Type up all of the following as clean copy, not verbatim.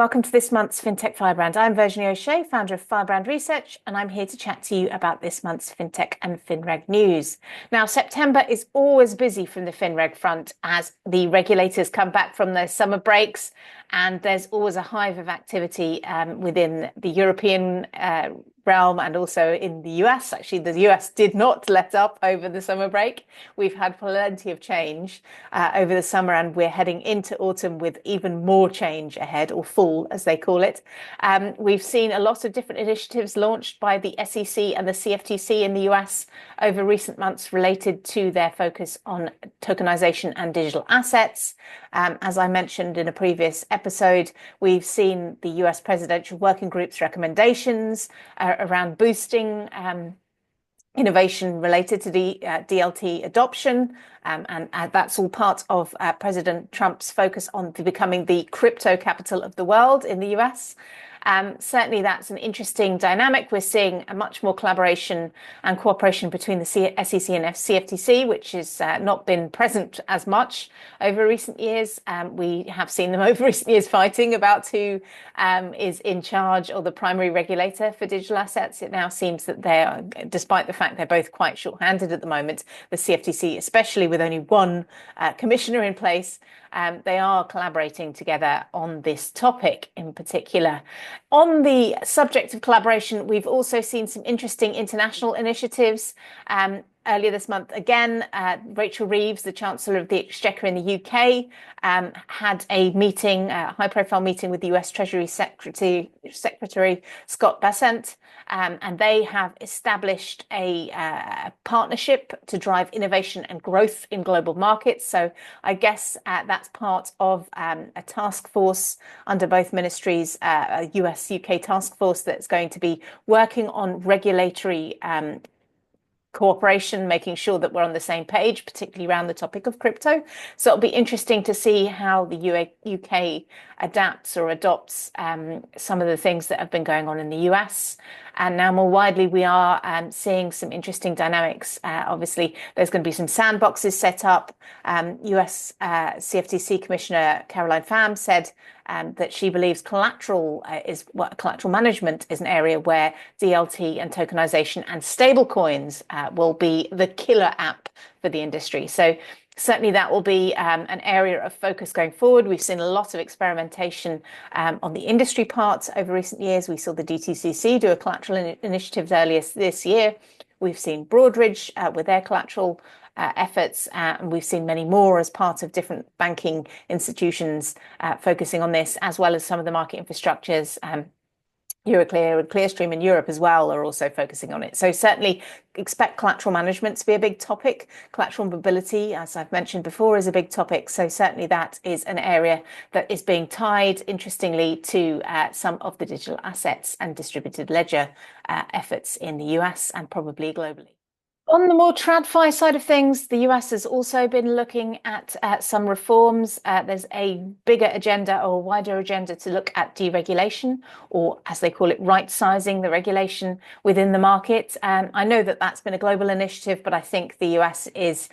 welcome to this month's FinTech Firebrand. I'm Virginie O'Shea, founder of Firebrand Research, and I'm here to chat to you about this month's FinTech and FinReg news. Now, September is always busy from the FinReg front as the regulators come back from their summer breaks, and there's always a hive of activity within the European realm and also in the US. Actually, the US did not let up over the summer break. We've had plenty of change over the summer, and we're heading into autumn with even more change ahead, or fall as they call it. We've seen a lot of different initiatives launched by the SEC and the CFTC in the US over recent months related to their focus on tokenization and digital assets. As I mentioned in a previous episode, we've seen the US Presidential Working Group's recommendations around boosting innovation related to the DLT adoption. And that's all part of President Trump's focus on becoming the crypto capital of the world in the US. Certainly, that's an interesting dynamic. We're seeing a much more collaboration and cooperation between the SEC and CFTC, which has not been present as much over recent years. We have seen them over recent years fighting about who is in charge or the primary regulator for digital assets. It now seems that they are, despite the fact they're both quite short-handed at the moment, the CFTC, especially with only one commissioner in place, they are collaborating together on this topic in particular. On the subject of collaboration, we've also seen some interesting international initiatives. Earlier this month, again, Rachel Reeves, the Chancellor of the Exchequer in the UK, had a meeting, a high-profile meeting with the US Treasury Secretary Scott Bessent, and they have established a partnership to drive innovation and growth in global markets. So I guess that's part of a task force under both ministries, a US-UK task force that's going to be working on regulatory cooperation, making sure that we're on the same page, particularly around the topic of crypto. So it'll be interesting to see how the UK adapts or adopts some of the things that have been going on in the US. And now more widely, we are seeing some interesting dynamics. Obviously, there's going to be some sandboxes set up. US CFTC Commissioner Caroline Pham said that she believes collateral management is an area where DLT and tokenization and stablecoins will be the killer app for the industry. So certainly that will be an area of focus going forward. We've seen a lot of experimentation on the industry part over recent years. We saw the DTCC do a collateral initiative earlier this year. We've seen Broadridge with their collateral efforts, and we've seen many more as part of different banking institutions focusing on this, as well as some of the market infrastructures. Euroclear and Clearstream in Europe as well are also focusing on it. So certainly expect collateral management to be a big topic. Collateral mobility, as I've mentioned before, is a big topic. So certainly that is an area that is being tied, interestingly, to some of the digital assets and distributed ledger efforts in the US and probably globally. On the more TradFi side of things, the US has also been looking at some reforms. There's a bigger agenda or wider agenda to look at deregulation, or as they call it, right-sizing the regulation within the market. I know that that's been a global initiative, but I think the US is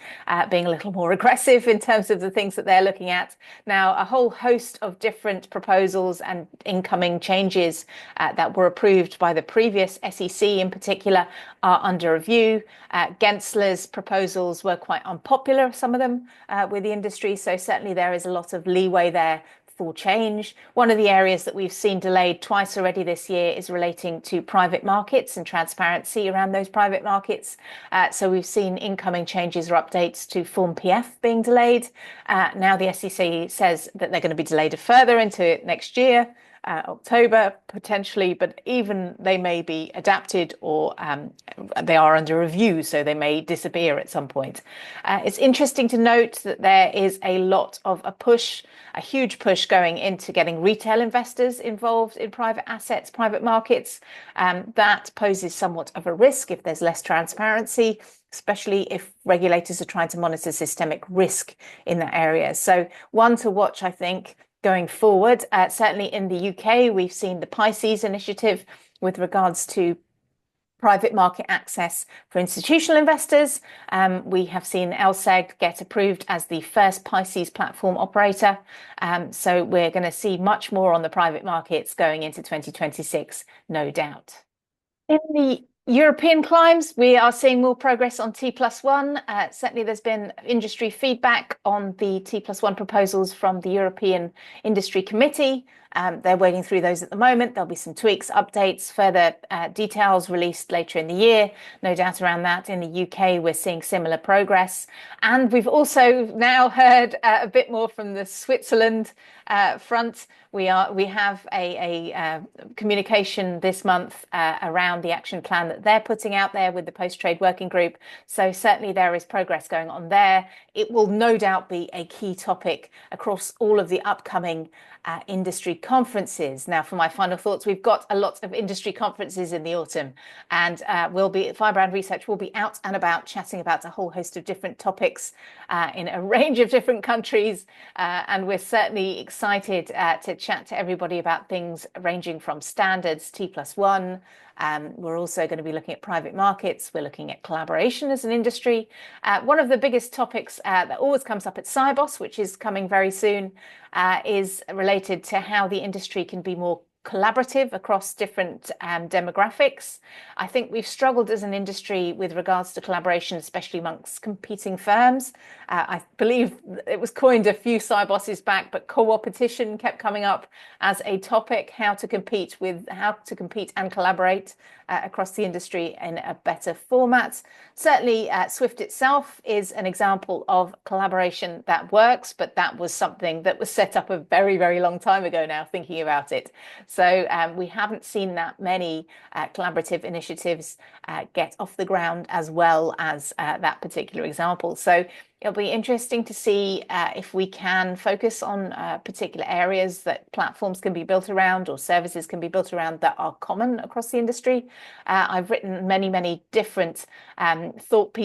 being a little more aggressive in terms of the things that they're looking at. Now, a whole host of different proposals and incoming changes that were approved by the previous SEC in particular are under review. Gensler's proposals were quite unpopular, some of them, with the industry. So certainly there is a lot of leeway there for change. One of the areas that we've seen delayed twice already this year is relating to private markets and transparency around those private markets. So we've seen incoming changes or updates to Form PF being delayed. Now the SEC says that they're going to be delayed further into next year. October potentially, but even they may be adapted or they are under review, so they may disappear at some point. It's interesting to note that there is a lot of a huge push going into getting retail investors involved in private assets, private markets. That poses somewhat of a risk if there's less transparency, especially if regulators are trying to monitor systemic risk in that area. So one to watch, I think, going forward. Certainly in the UK, we've seen the Pisces initiative with regards to private market access for institutional investors. We have seen LSEG get approved as the first Pisces platform operator. So we're going to see much more on the private markets going into 2026, no doubt. In the European climes, we are seeing more progress on T+1. Certainly, there's been industry feedback on the T+1 proposals from the European Industry Committee. They're wading through those at the moment. There'll be some tweaks, updates, further details released later in the year. No doubt around that. In the UK, we're seeing similar progress. And we've also now heard a bit more from the Switzerland front. We have a communication this month around the action plan that they're putting out there with the post-trade working group. So certainly there is progress going on there. It will no doubt be a key topic across all of the upcoming industry conferences. Now, for my final thoughts, we've got a lot of industry conferences in the autumn, and Firebrand Research will be out and about chatting about a whole host of different topics in a range of different countries. And we're certainly excited to chat to everybody about things ranging from standards, T+1. We're also going to be looking at private markets. We're looking at collaboration as an industry. One of the biggest topics that always comes up at Sibos, which is coming very soon, is related to how the industry can be more collaborative across different demographics. I think we've struggled as an industry with regards to collaboration, especially amongst competing firms. I believe it was coined a few Siboses back, but co-opetition kept coming up as a topic, how to compete and collaborate across the industry in a better format. Certainly, Swift itself is an example of collaboration that works, but that was something that was set up a very, very long time ago now, thinking about it. So we haven't seen that many collaborative initiatives get off the ground as well as that particular example. So it'll be interesting to see if we can focus on particular areas that platforms can be built around or services can be built around that are common across the industry. I've written many different thought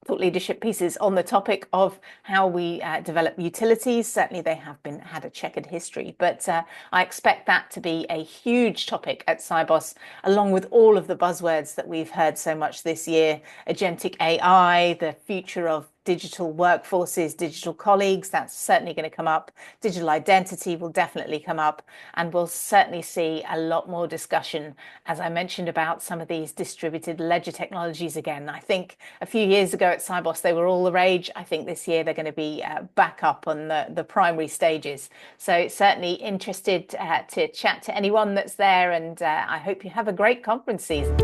leadership pieces on the topic of how we develop utilities. Certainly they have had a checkered history, but I expect that to be a huge topic at Sibos, along with all of the buzzwords that we've heard so much this year: agentic AI, the future of digital workforces, digital colleagues, that's certainly going to come up. Digital identity will definitely come up, and we'll certainly see a lot more discussion, as I mentioned, about some of these distributed ledger technologies again. I think a few years ago at Sibos, they were all the rage. I think this year they're going to be back up on the primary stages. So certainly interested to chat to anyone that's there, and I hope you have a great conference season.